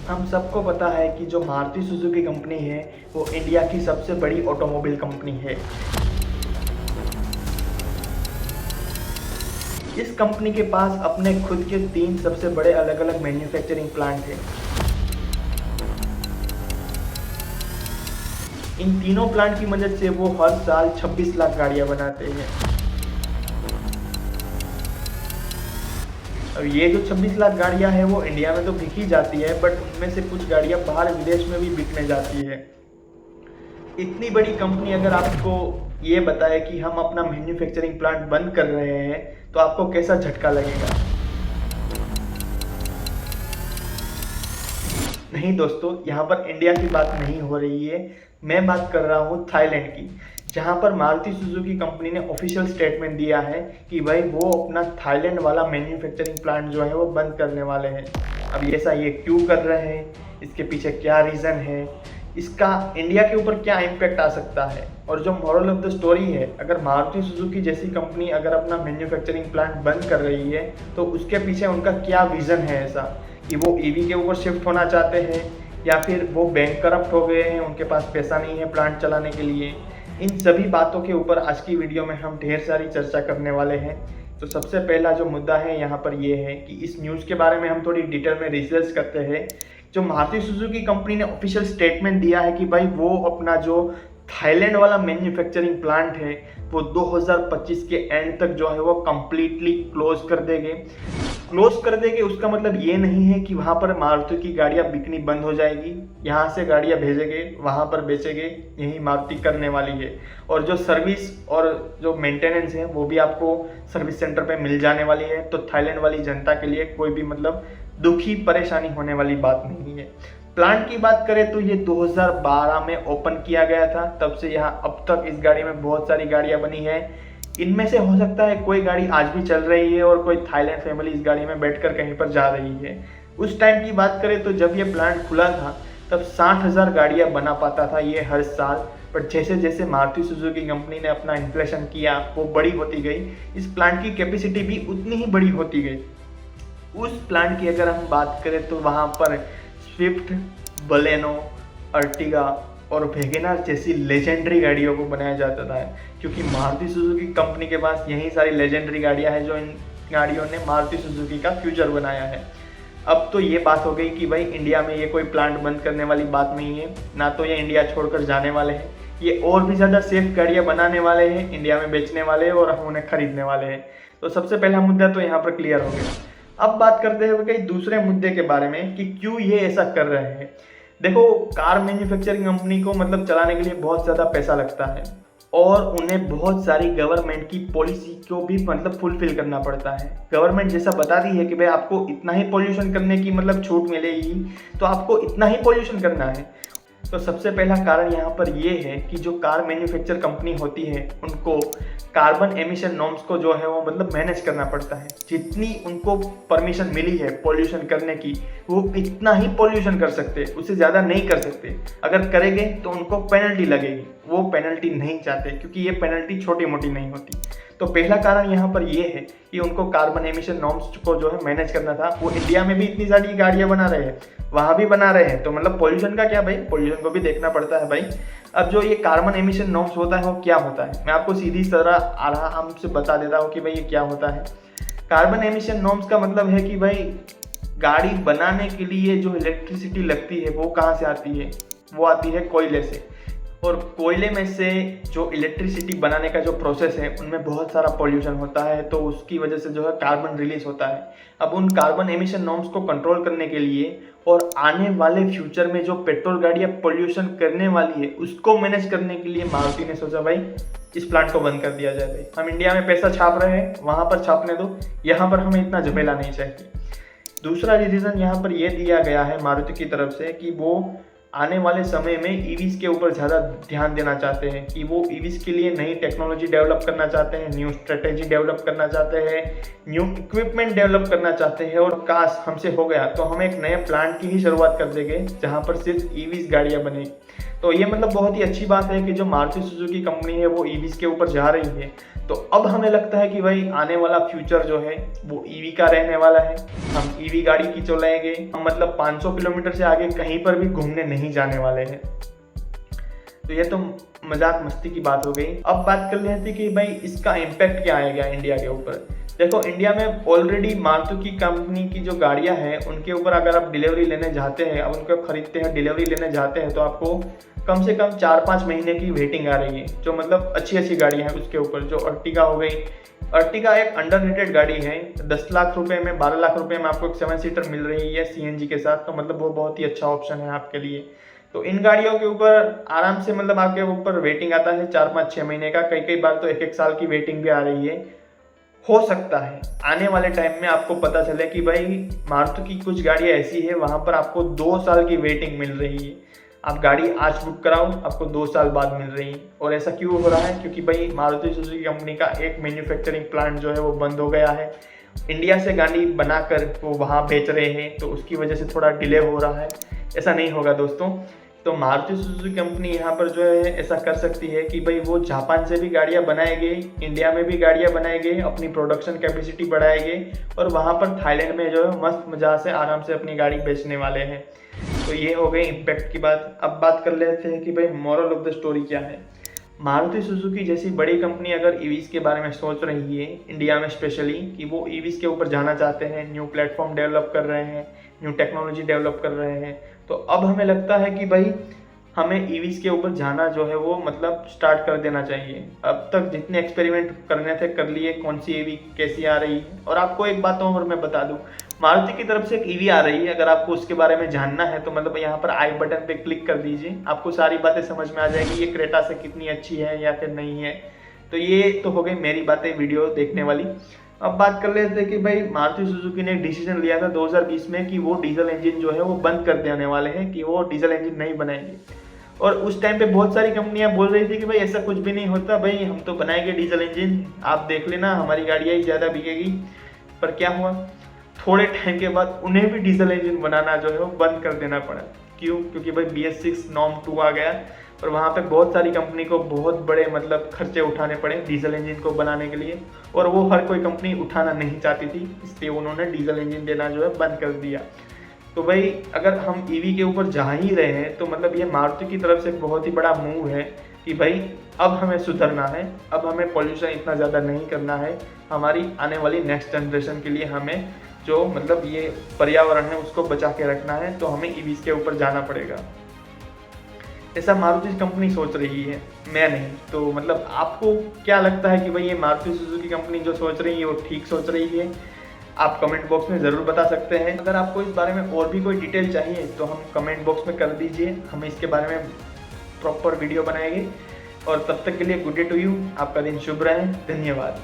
हम सबको पता है कि जो मारुति सुजुकी कंपनी है वो इंडिया की सबसे बड़ी ऑटोमोबाइल कंपनी है। इस कंपनी के पास अपने खुद के 3 सबसे बड़े अलग अलग मैन्युफैक्चरिंग प्लांट हैं। इन तीनों प्लांट की मदद से वो हर साल 26 लाख गाड़ियां बनाते हैं। अब ये जो 26 लाख गाड़ियां हैं वो इंडिया में तो बिक ही जाती है, बट उनमें से कुछ गाड़ियां बाहर विदेश में भी बिकने जाती है। इतनी बड़ी कंपनी अगर आपको ये बताए कि हम अपना मैन्युफैक्चरिंग प्लांट बंद कर रहे हैं तो आपको कैसा झटका लगेगा। नहीं दोस्तों, यहाँ पर इंडिया की बात नहीं हो रही है, मैं बात कर रहा हूँ थाईलैंड की, जहाँ पर मारुति सुजुकी कंपनी ने ऑफिशियल स्टेटमेंट दिया है कि भाई वो अपना थाईलैंड वाला मैन्युफैक्चरिंग प्लांट जो है वो बंद करने वाले हैं। अब ऐसा ये क्यों कर रहे हैं, इसके पीछे क्या रीज़न है, इसका इंडिया के ऊपर क्या इम्पैक्ट आ सकता है, और जो मॉरल ऑफ द स्टोरी है, अगर मारुति सुजुकी जैसी कंपनी अगर अपना मैन्युफैक्चरिंग प्लांट बंद कर रही है तो उसके पीछे उनका क्या विज़न है, ऐसा कि वो ईवी के ऊपर शिफ्ट होना चाहते हैं या फिर वो बैंकरप्ट हो गए हैं, उनके पास पैसा नहीं है प्लांट चलाने के लिए। इन सभी बातों के ऊपर आज की वीडियो में हम ढेर सारी चर्चा करने वाले हैं। तो सबसे पहला जो मुद्दा है यहाँ पर ये है कि इस न्यूज़ के बारे में हम थोड़ी डिटेल में रिसर्च करते हैं। जो मारुति सुजुकी कंपनी ने ऑफिशियल स्टेटमेंट दिया है कि भाई वो अपना जो थाईलैंड वाला मैन्युफैक्चरिंग प्लांट है वो 2025 के एंड तक जो है वो कम्प्लीटली क्लोज कर देंगे। उसका मतलब ये नहीं है कि वहाँ पर मारुति की गाड़ियाँ बिकनी बंद हो जाएगी, यहाँ से गाड़ियाँ भेजेंगे वहाँ पर बेचेंगे, यही मारुति करने वाली है। और जो सर्विस और जो मेंटेनेंस है वो भी आपको सर्विस सेंटर पे मिल जाने वाली है। तो थाईलैंड वाली जनता के लिए कोई भी मतलब दुखी परेशानी होने वाली बात नहीं है। प्लांट की बात करें तो ये 2012 में ओपन किया गया था, तब से यहाँ अब तक इस गाड़ी में बहुत सारी गाड़ियाँ बनी है। इनमें से हो सकता है कोई गाड़ी आज भी चल रही है और कोई थाईलैंड फैमिली इस गाड़ी में बैठकर कहीं पर जा रही है। उस टाइम की बात करें तो जब ये प्लांट खुला था तब 60,000 गाड़ियाँ बना पाता था ये हर साल। बट जैसे जैसे मारुति सुजुकी कंपनी ने अपना इन्फ्लेशन किया, वो बड़ी होती गई, इस प्लांट की कैपेसिटी भी उतनी ही बड़ी होती गई। उस प्लांट की अगर हम बात करें तो वहाँ पर स्विफ्ट, बलेनो, अर्टिगा और वेगेनार जैसी लेजेंडरी गाड़ियों को बनाया जाता था, क्योंकि मारुति सुजुकी कंपनी के पास यही सारी लेजेंडरी गाड़ियां हैं जो इन गाड़ियों ने मारुति सुजुकी का फ्यूचर बनाया है। अब तो ये बात हो गई कि भाई इंडिया में ये कोई प्लांट बंद करने वाली बात नहीं है, ना तो ये इंडिया छोड़कर जाने वाले हैं, ये और भी ज़्यादा सेफ गाड़ियाँ बनाने वाले हैं, इंडिया में बेचने वाले हैं और हम उन्हें खरीदने वाले हैं। तो सबसे पहला मुद्दा तो यहाँ पर क्लियर हो गया। अब बात करते हैं कई दूसरे मुद्दे के बारे में कि क्यों ये ऐसा कर रहे हैं। देखो, कार मैन्युफैक्चरिंग कंपनी को मतलब चलाने के लिए बहुत ज़्यादा पैसा लगता है और उन्हें बहुत सारी गवर्नमेंट की पॉलिसी को भी मतलब फुलफिल करना पड़ता है। गवर्नमेंट जैसा बताती है कि भाई आपको इतना ही पॉल्यूशन करने की मतलब छूट मिलेगी, तो आपको इतना ही पॉल्यूशन करना है। तो सबसे पहला कारण यहाँ पर ये है कि जो कार मैन्युफैक्चर कंपनी होती है उनको कार्बन एमिशन नॉर्म्स को जो है वो मतलब मैनेज करना पड़ता है। जितनी उनको परमिशन मिली है पॉल्यूशन करने की, वो इतना ही पॉल्यूशन कर सकते, उससे ज़्यादा नहीं कर सकते। अगर करेंगे तो उनको पेनल्टी लगेगी, वो पेनल्टी नहीं चाहते क्योंकि ये पेनल्टी छोटी मोटी नहीं होती। तो पहला कारण यहाँ पर ये है कि उनको कार्बन एमिशन नॉर्म्स को जो है मैनेज करना था। वो इंडिया में भी इतनी सारी गाड़ियाँ बना रहे हैं, वहाँ भी बना रहे हैं, तो मतलब पॉल्यूशन का क्या भाई, पॉल्यूशन को भी देखना पड़ता है भाई। अब जो ये कार्बन एमिशन नॉर्म्स होता है वो क्या होता है, मैं आपको सीधी तरह आराम से बता देता हूँ कि भाई ये क्या होता है। कार्बन एमिशन नॉर्म्स का मतलब है कि भाई गाड़ी बनाने के लिए जो इलेक्ट्रिसिटी लगती है वो कहाँ से आती है, वो आती है कोयले से। और कोयले में से जो इलेक्ट्रिसिटी बनाने का जो प्रोसेस है उनमें बहुत सारा पॉल्यूशन होता है, तो उसकी वजह से जो है कार्बन रिलीज होता है। अब उन कार्बन एमिशन नॉर्म्स को कंट्रोल करने के लिए और आने वाले फ्यूचर में जो पेट्रोल गाड़ियाँ पॉल्यूशन करने वाली है उसको मैनेज करने के लिए मारुति ने सोचा भाई इस प्लांट को बंद कर दिया जाए। भाई हम इंडिया में पैसा छाप रहे हैं, वहाँ पर छापने दो, यहाँ पर हमें इतना झमेला नहीं चाहिए। दूसरा रीज़न यहाँ पर यह दिया गया है मारुति की तरफ से कि वो आने वाले समय में ईवीज़ के ऊपर ज़्यादा ध्यान देना चाहते हैं, कि वो ईवीज़ के लिए नई टेक्नोलॉजी डेवलप करना चाहते हैं, न्यू स्ट्रेटेजी डेवलप करना चाहते हैं, न्यू इक्विपमेंट डेवलप करना चाहते हैं। और काश हमसे हो गया तो हम एक नए प्लांट की ही शुरुआत कर देंगे जहाँ पर सिर्फ ईवीज़ गाड़ियाँ बनेगी। तो ये मतलब बहुत ही अच्छी बात है कि जो मारुति सुजुकी कंपनी है वो ईवीज के ऊपर जा रही है। तो अब हमें लगता है कि भाई आने वाला फ्यूचर जो है वो ईवी का रहने वाला है। हम ईवी गाड़ी की चलाएंगे, हम मतलब 500 किलोमीटर से आगे कहीं पर भी घूमने नहीं जाने वाले हैं। तो ये तो मजाक मस्ती की बात हो गई। अब बात कर लेते हैं कि भाई इसका इम्पैक्ट क्या आएगा इंडिया के ऊपर। देखो, इंडिया में ऑलरेडी मारुति की कंपनी की जो गाड़ियां हैं उनके ऊपर अगर आप डिलीवरी लेने जाते हैं, अब उनको खरीदते हैं, डिलीवरी लेने जाते हैं, तो आपको कम से कम 4-5 महीने की वेटिंग आ रही है। जो मतलब अच्छी गाड़ियाँ हैं उसके ऊपर, जो अर्टिगा हो गई, अर्टिगा एक अंडररेटेड गाड़ी है। 10 लाख रुपए में, 12 लाख रुपए में आपको एक 7 सीटर मिल रही है सीएनजी के साथ। तो मतलब वो बहुत ही अच्छा ऑप्शन है आपके लिए। तो इन गाड़ियों के ऊपर आराम से मतलब आपके ऊपर वेटिंग आता है 4-5-6 महीने का, कई बार तो 1-1 साल की वेटिंग भी आ रही है। हो सकता है आने वाले टाइम में आपको पता चले कि भाई मारुति की कुछ गाड़ियाँ ऐसी है वहाँ पर आपको 2 साल की वेटिंग मिल रही है। आप गाड़ी आज बुक कराओ, आपको 2 साल बाद मिल रही है। और ऐसा क्यों हो रहा है? क्योंकि भाई मारुति सुजुकी कंपनी का एक मैन्युफैक्चरिंग प्लांट जो है वो बंद हो गया है। इंडिया से गाड़ी बनाकर वो वहाँ बेच रहे हैं, तो उसकी वजह से थोड़ा डिले हो रहा है। ऐसा नहीं होगा दोस्तों। तो मारुति सुजुकी कंपनी यहाँ पर जो है ऐसा कर सकती है कि भाई वो जापान से भी गाड़ियाँ बनाएंगे, इंडिया में भी गाड़ियाँ बनाएंगे, अपनी प्रोडक्शन कैपेसिटी बढ़ाएंगे और वहाँ पर थाईलैंड में जो है मस्त मजा से आराम से अपनी गाड़ी बेचने वाले हैं। तो ये हो गई इम्पैक्ट की बात। अब बात कर लेते हैं कि भाई मोरल ऑफ द स्टोरी क्या है। मारुति सुजुकी जैसी बड़ी कंपनी अगर ईवीज के बारे में सोच रही है, इंडिया में स्पेशली, कि वो ईवीज के ऊपर जाना चाहते हैं, न्यू प्लेटफॉर्म डेवलप कर रहे हैं, न्यू टेक्नोलॉजी डेवलप कर रहे हैं, तो अब हमें लगता है कि भाई हमें ईवीज के ऊपर जाना जो है वो मतलब स्टार्ट कर देना चाहिए। अब तक जितने एक्सपेरिमेंट करने थे कर लिए, कौन सी ईवी कैसी आ रही है। और आपको एक बात और मैं बता दूं, मारुति की तरफ से एक ईवी आ रही है, अगर आपको उसके बारे में जानना है तो मतलब यहाँ पर आई बटन पे क्लिक कर दीजिए, आपको सारी बातें समझ में आ जाएगी ये क्रेटा से कितनी अच्छी है या फिर नहीं है। तो ये तो हो गई मेरी बातें वीडियो देखने वाली। अब बात कर लेते हैं कि भाई मारुति सुजुकी ने एक डिसीजन लिया था 2020 में कि वो डीजल इंजन जो है वो बंद कर देने वाले हैं, कि वो डीजल इंजन नहीं बनाएंगे। और उस टाइम पे बहुत सारी कंपनियां बोल रही थी कि भाई ऐसा कुछ भी नहीं होता, भाई हम तो बनाएंगे डीजल इंजन, आप देख लेना हमारी गाड़ियाँ ही ज़्यादा बिकेगी। पर क्या हुआ, थोड़े टाइम के बाद उन्हें भी डीजल इंजन बनाना जो है वो बंद कर देना पड़ा। क्यों? क्योंकि भाई BS6 नॉर्म 2 आ गया और वहाँ पे बहुत सारी कंपनी को बहुत बड़े मतलब खर्चे उठाने पड़े डीजल इंजन को बनाने के लिए, और वो हर कोई कंपनी उठाना नहीं चाहती थी, इसलिए उन्होंने डीजल इंजन देना जो है बंद कर दिया। तो भाई अगर हम ईवी के ऊपर जा ही रहे हैं तो मतलब ये मारुति की तरफ से बहुत ही बड़ा मूव है कि भाई अब हमें सुधरना है, अब हमें पॉल्यूशन इतना ज़्यादा नहीं करना है। हमारी आने वाली नेक्स्ट जनरेशन के लिए हमें जो मतलब ये पर्यावरण है उसको बचा के रखना है, तो हमें ईवीज के ऊपर जाना पड़ेगा। ऐसा मारुति कंपनी सोच रही है, मैं नहीं। तो मतलब आपको क्या लगता है कि भाई ये मारुति सुजुकी कंपनी जो सोच रही है वो ठीक सोच रही है? आप कमेंट बॉक्स में ज़रूर बता सकते हैं। अगर आपको इस बारे में और भी कोई डिटेल चाहिए तो हम कमेंट बॉक्स में कर दीजिए, हम इसके बारे में प्रॉपर वीडियो बनाएंगे। और तब तक के लिए गुड डे टू यू, आपका दिन शुभ रहे, धन्यवाद।